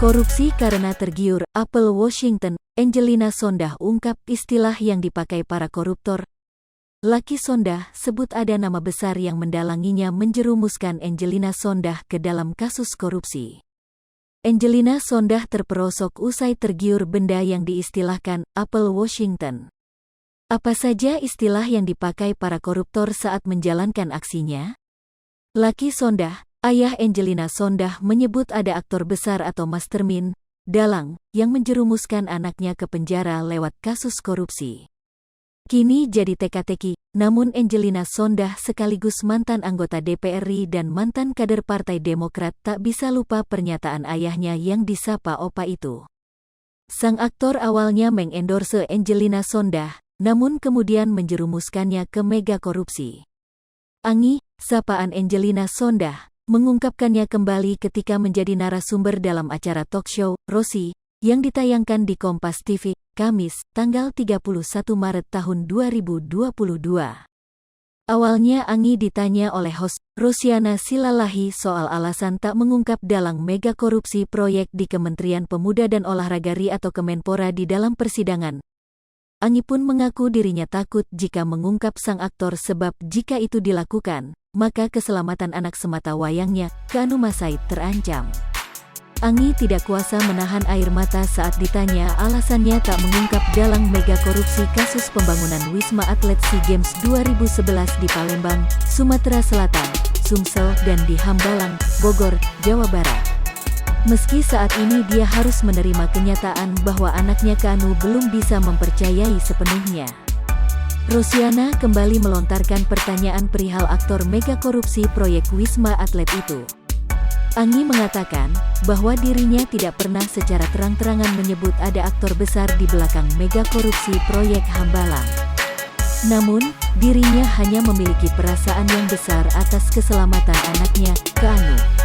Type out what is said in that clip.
Korupsi karena tergiur apel Washington, Angelina Sondah ungkap istilah yang dipakai para koruptor. Laki Sondah sebut ada nama besar yang mendalanginya menjerumuskan Angelina Sondah ke dalam kasus korupsi. Angelina Sondah terperosok usai tergiur benda yang diistilahkan apel Washington. Apa saja istilah yang dipakai para koruptor saat menjalankan aksinya? Laki Sondah, ayah Angelina Sondah, menyebut ada aktor besar atau mastermind, dalang, yang menjerumuskan anaknya ke penjara lewat kasus korupsi. Kini jadi teka-teki, namun Angelina Sondah sekaligus mantan anggota DPR RI dan mantan kader Partai Demokrat tak bisa lupa pernyataan ayahnya yang disapa Opa itu. Sang aktor awalnya mengendorse Angelina Sondah, namun kemudian menjerumuskannya ke mega korupsi. Angi, sapaan Angelina Sondah, mengungkapkannya kembali ketika menjadi narasumber dalam acara talk show Rosi yang ditayangkan di Kompas TV, Kamis, tanggal 31 Maret tahun 2022. Awalnya Angi ditanya oleh host, Rosiana Silalahi, soal alasan tak mengungkap dalang mega korupsi proyek di Kementerian Pemuda dan Olahraga RI atau Kemenpora di dalam persidangan. Angi pun mengaku dirinya takut jika mengungkap sang aktor sebab jika itu dilakukan, maka keselamatan anak semata wayangnya, Kanu Masaid, terancam. Angi tidak kuasa menahan air mata saat ditanya alasannya tak mengungkap dalang mega korupsi kasus pembangunan Wisma Atlet SEA Games 2011 di Palembang, Sumatera Selatan, Sumsel, dan di Hambalang, Bogor, Jawa Barat. Meski saat ini dia harus menerima kenyataan bahwa anaknya Kanu belum bisa mempercayai sepenuhnya. Rosiana kembali melontarkan pertanyaan perihal aktor mega korupsi proyek Wisma Atlet itu. Angi mengatakan bahwa dirinya tidak pernah secara terang-terangan menyebut ada aktor besar di belakang mega korupsi proyek Hambalang. Namun, dirinya hanya memiliki perasaan yang besar atas keselamatan anaknya, Kanu.